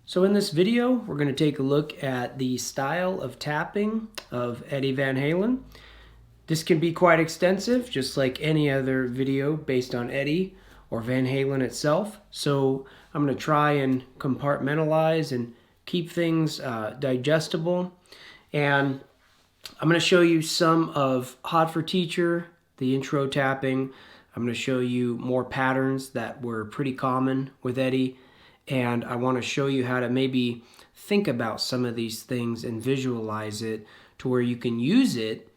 So in this video, we're going to take a look at the style of tapping of Eddie Van Halen. This can be quite extensive, just like any other video based on Eddie or Van Halen itself. So I'm going to try and compartmentalize and keep things digestible. And I'm going to show you some of Hot for Teacher, the intro tapping. I'm going to show you more patterns that were pretty common with Eddie. And I want to show you how to maybe think about some of these things and visualize it to where you can use it,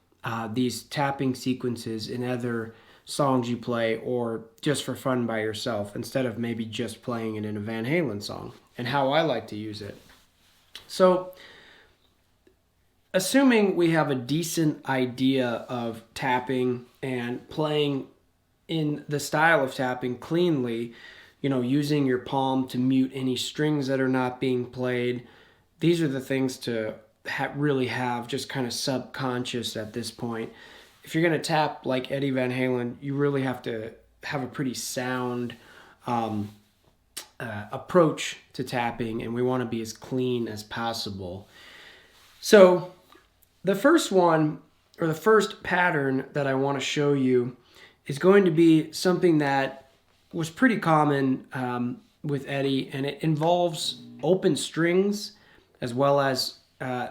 these tapping sequences in other songs you play or just for fun by yourself instead of maybe just playing it in a Van Halen song, and how I like to use it. So, assuming we have a decent idea of tapping and playing in the style of tapping cleanly, you know, using your palm to mute any strings that are not being played. These are the things to really have just kind of subconscious at this point. If you're going to tap like Eddie Van Halen, you really have to have a pretty sound approach to tapping, and we want to be as clean as possible. So the first one, or the first pattern that I want to show you, is going to be something that was pretty common with Eddie, and it involves open strings as well as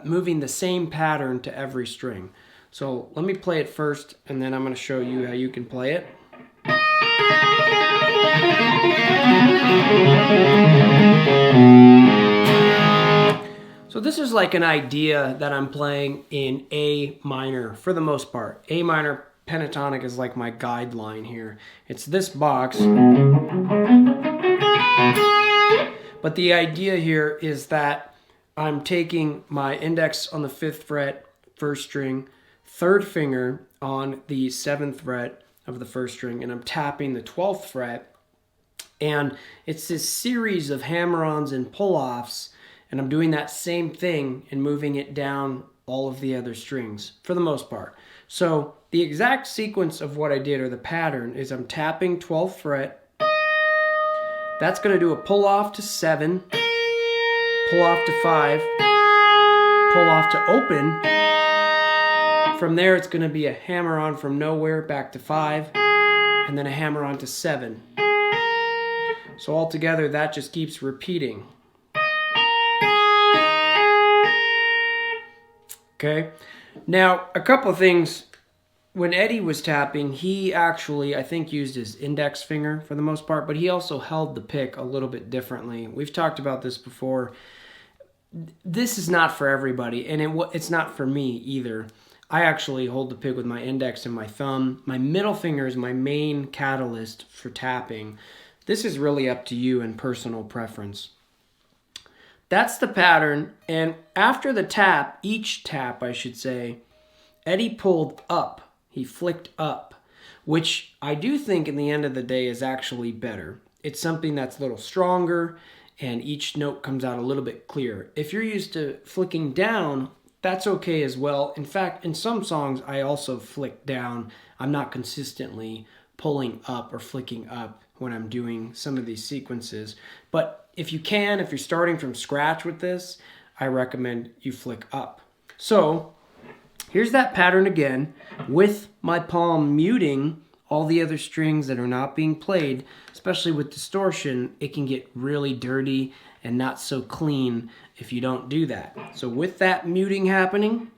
moving the same pattern to every string. So let me play it first, and then I'm going to show you how you can play it. So this is like an idea that I'm playing in A minor for the most part. A minor pentatonic is like my guideline here. It's this box. But the idea here is that I'm taking my index on the 5th fret, 1st string, 3rd finger on the 7th fret of the 1st string, and I'm tapping the 12th fret. And it's this series of hammer-ons and pull-offs, and I'm doing that same thing and moving it down all of the other strings for the most part. So the exact sequence of what I did, or the pattern, is I'm tapping 12th fret. That's going to do a pull off to 7, pull off to 5, pull off to open. From there it's going to be a hammer on from nowhere back to 5, and then a hammer on to 7. So altogether that just keeps repeating. Okay, now a couple of things. When Eddie was tapping, he actually, I think, used his index finger for the most part, but he also held the pick a little bit differently. We've talked about this before. This is not for everybody, and it's not for me either. I actually hold the pick with my index and my thumb. My middle finger is my main catalyst for tapping. This is really up to you and personal preference. That's the pattern, and after the tap, each tap, I should say, Eddie pulled up. He flicked up, which I do think in the end of the day is actually better. It's something that's a little stronger, and each note comes out a little bit clearer. If you're used to flicking down, that's okay as well. In fact, in some songs, I also flick down. I'm not consistently pulling up or flicking up when I'm doing some of these sequences. But if you can, if you're starting from scratch with this, I recommend you flick up. So here's that pattern again, with my palm muting all the other strings that are not being played. Especially with distortion, it can get really dirty and not so clean if you don't do that. So with that muting happening,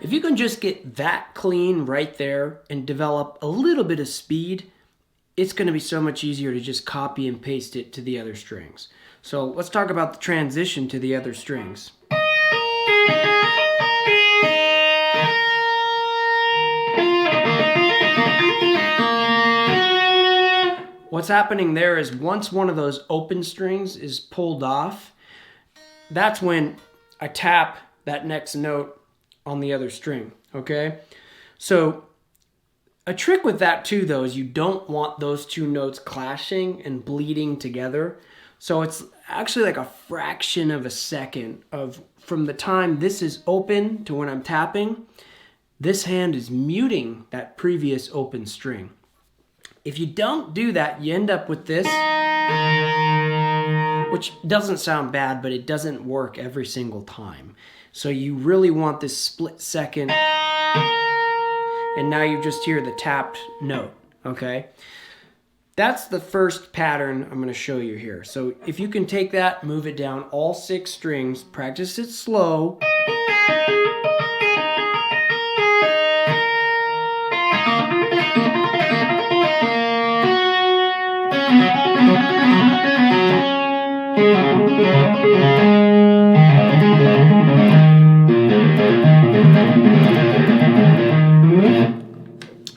if you can just get that clean right there and develop a little bit of speed, it's going to be so much easier to just copy and paste it to the other strings. So let's talk about the transition to the other strings. What's happening there is once one of those open strings is pulled off, that's when I tap that next note on the other string, okay? So a trick with that too, though, is you don't want those two notes clashing and bleeding together. So it's actually like a fraction of a second of from the time this is open to when I'm tapping. This hand is muting that previous open string. If you don't do that, you end up with this, which doesn't sound bad, but it doesn't work every single time. So you really want this split second, and now you just hear the tapped note, okay? That's the first pattern I'm going to show you here. So if you can take that, move it down all 6 strings, practice it slow.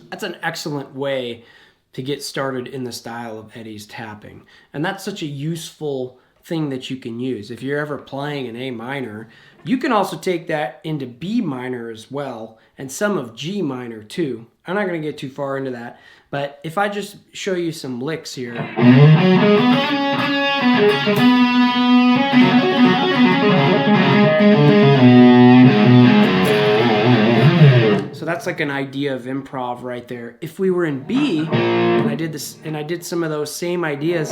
That's an excellent way to get started in the style of Eddie's tapping. And that's such a useful thing that you can use. If you're ever playing an A minor, you can also take that into B minor as well, and some of G minor too. I'm not going to get too far into that, but if I just show you some licks here. So that's like an idea of improv right there. If we were in B, and I did this, and I did some of those same ideas.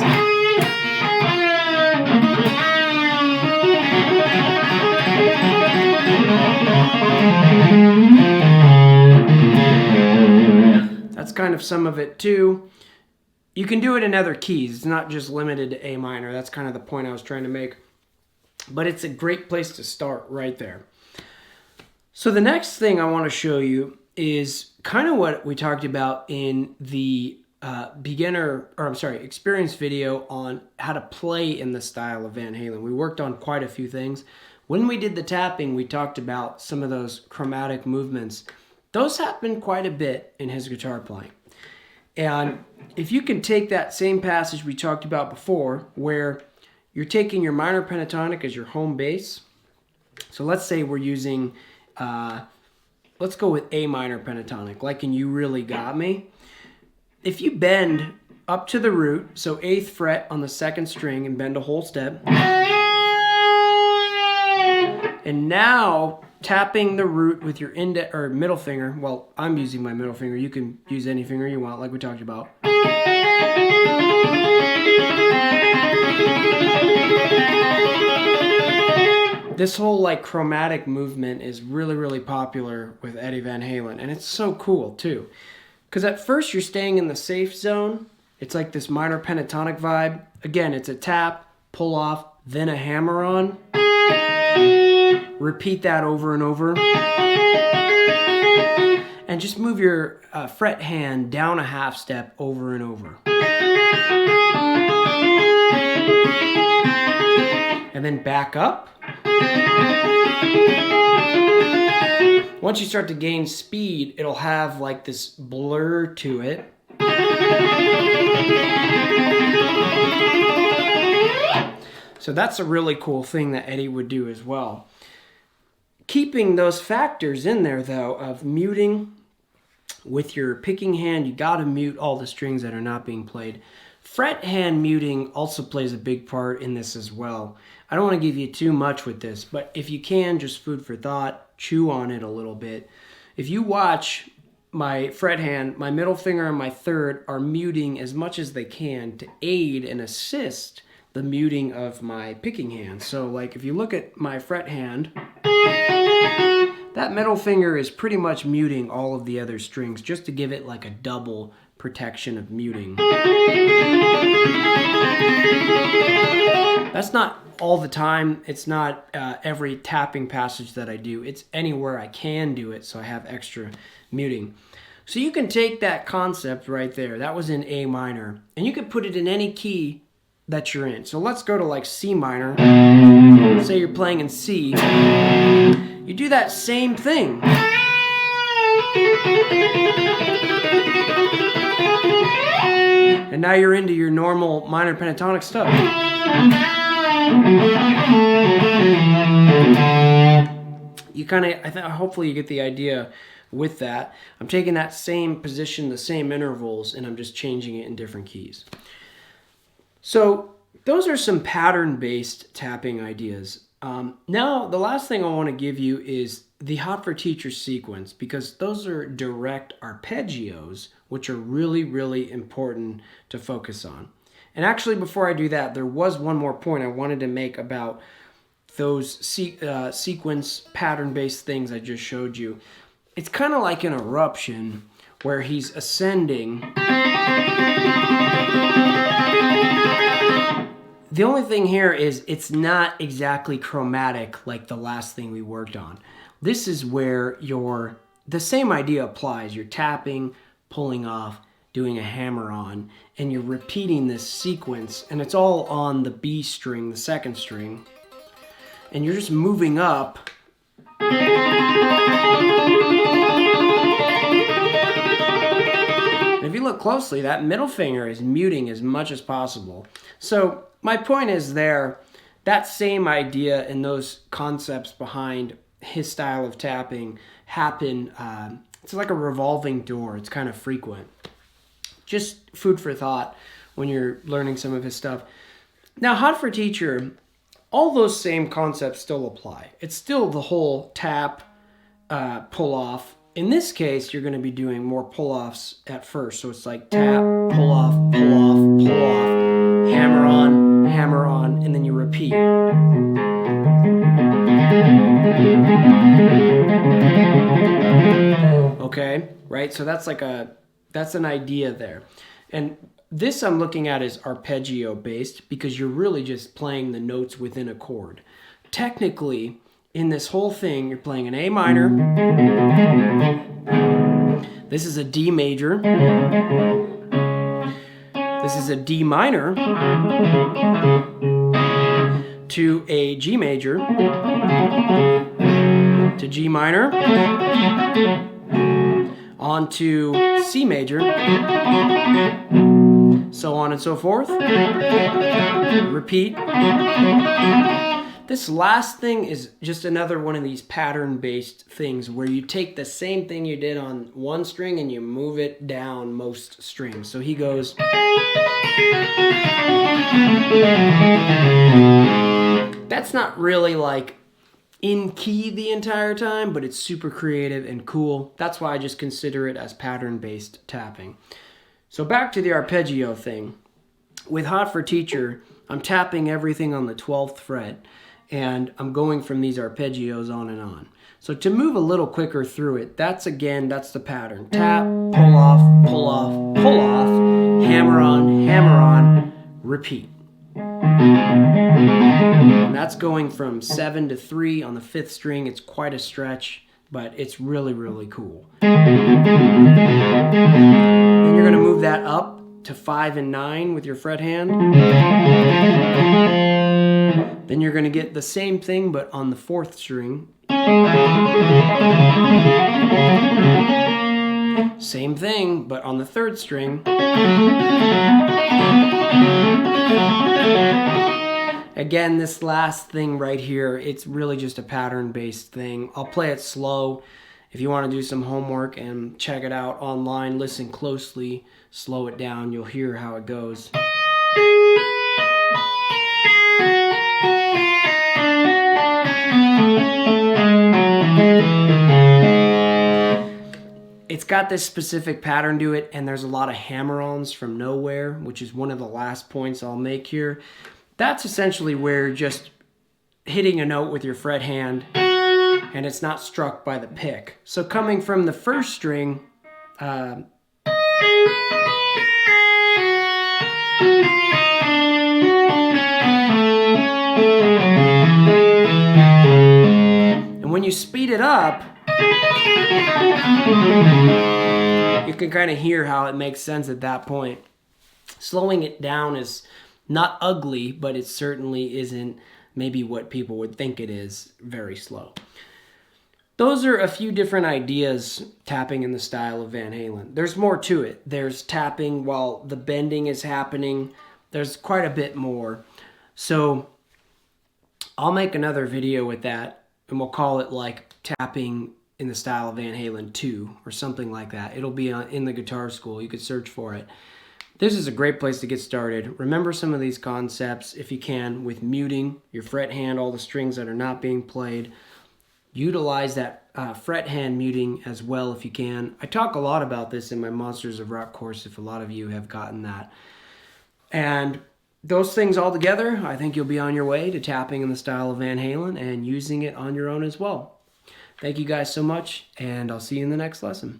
That's kind of some of it too. You can do it in other keys. It's not just limited to A minor. That's kind of the point I was trying to make. But it's a great place to start right there. So the next thing I want to show you is kind of what we talked about in the experience video on how to play in the style of Van Halen. We worked on quite a few things. When we did the tapping, we talked about some of those chromatic movements. Those happen quite a bit in his guitar playing. And if you can take that same passage we talked about before, where you're taking your minor pentatonic as your home bass. So let's say we're using, let's go with A minor pentatonic, like in You Really Got Me. If you bend up to the root, so 8th fret on the 2nd string and bend a whole step, and now tapping the root with your index or middle finger. Well, I'm using my middle finger. You can use any finger you want, like we talked about. This whole like chromatic movement is really, really popular with Eddie Van Halen, and it's so cool too. Because at first you're staying in the safe zone. It's like this minor pentatonic vibe. Again, it's a tap, pull off, then a hammer on. Repeat that over and over. And just move your fret hand down a half step over and over. And then back up. Once you start to gain speed, it'll have like this blur to it. So that's a really cool thing that Eddie would do as well. Keeping those factors in there though of muting with your picking hand, you gotta mute all the strings that are not being played. Fret hand muting also plays a big part in this as well. I don't want to give you too much with this, but if you can, just food for thought, chew on it a little bit. If you watch my fret hand, my middle finger and my third are muting as much as they can to aid and assist the muting of my picking hand. So like if you look at my fret hand, that middle finger is pretty much muting all of the other strings just to give it like a double protection of muting. That's not all the time. It's not every tapping passage that I do. It's anywhere I can do it, so I have extra muting. So you can take that concept right there. That was in A minor, and you can put it in any key that you're in. So let's go to like C minor. Say you're playing in C. You do that same thing. And now you're into your normal minor pentatonic stuff. You kind of, hopefully you get the idea with that. I'm taking that same position, the same intervals, and I'm just changing it in different keys. So those are some pattern-based tapping ideas. Now, the last thing I want to give you is the Hot for Teacher sequence, because those are direct arpeggios, which are really, really important to focus on. And actually, before I do that, there was one more point I wanted to make about those sequence pattern-based things I just showed you. It's kind of like an eruption where he's ascending. The only thing here is it's not exactly chromatic like the last thing we worked on. This is where the same idea applies. You're tapping, pulling off, doing a hammer on, and you're repeating this sequence, and it's all on the B string, the second string, and you're just moving up. And if you look closely, that middle finger is muting as much as possible. So my point is that same idea and those concepts behind his style of tapping happen. It's like a revolving door. It's kind of frequent. Just food for thought when you're learning some of his stuff. Now, Hot for Teacher, all those same concepts still apply. It's still the whole tap, pull off. In this case, you're going to be doing more pull-offs at first. So it's like tap, pull off, pull off, pull off, hammer on, and then you repeat. Okay, right? So that's an idea there. And this I'm looking at is arpeggio based because you're really just playing the notes within a chord. Technically, in this whole thing, you're playing an A minor. This is a D major. This is a D minor to a G major to G minor on to C major, so on and so forth. Repeat. This last thing is just another one of these pattern-based things where you take the same thing you did on one string and you move it down most strings. So he goes. That's not really like in key the entire time, but it's super creative and cool. That's why I just consider it as pattern-based tapping. So back to the arpeggio thing. With Hot for Teacher, I'm tapping everything on the 12th fret, and I'm going from these arpeggios on and on. So to move a little quicker through it, that's the pattern. Tap, pull off, pull off, pull off, hammer on, repeat. And that's going from 7 to 3 on the 5th string. It's quite a stretch, but it's really, really cool. Then you're going to move that up to 5 and 9 with your fret hand. Then you're going to get the same thing, but on the 4th string. Same thing, but on the 3rd string. Again, this last thing right here, it's really just a pattern-based thing. I'll play it slow. If you want to do some homework and check it out online, listen closely, slow it down, you'll hear how it goes. It's got this specific pattern to it, and there's a lot of hammer-ons from nowhere, which is one of the last points I'll make here. That's essentially where you're just hitting a note with your fret hand, and it's not struck by the pick. So coming from the 1st string, and when you speed it up, you can kind of hear how it makes sense at that point. Slowing it down is not ugly, but it certainly isn't maybe what people would think it is, very slow. Those are a few different ideas tapping in the style of Van Halen. There's more to it. There's tapping while the bending is happening. There's quite a bit more. So I'll make another video with that, and we'll call it like tapping in the style of Van Halen 2 or something like that. It'll be in the Guitar School. You could search for it. This is a great place to get started. Remember some of these concepts, if you can, with muting your fret hand, all the strings that are not being played. Utilize that fret hand muting as well if you can. I talk a lot about this in my Monsters of Rock course, if a lot of you have gotten that. And those things all together, I think you'll be on your way to tapping in the style of Van Halen and using it on your own as well. Thank you guys so much, and I'll see you in the next lesson.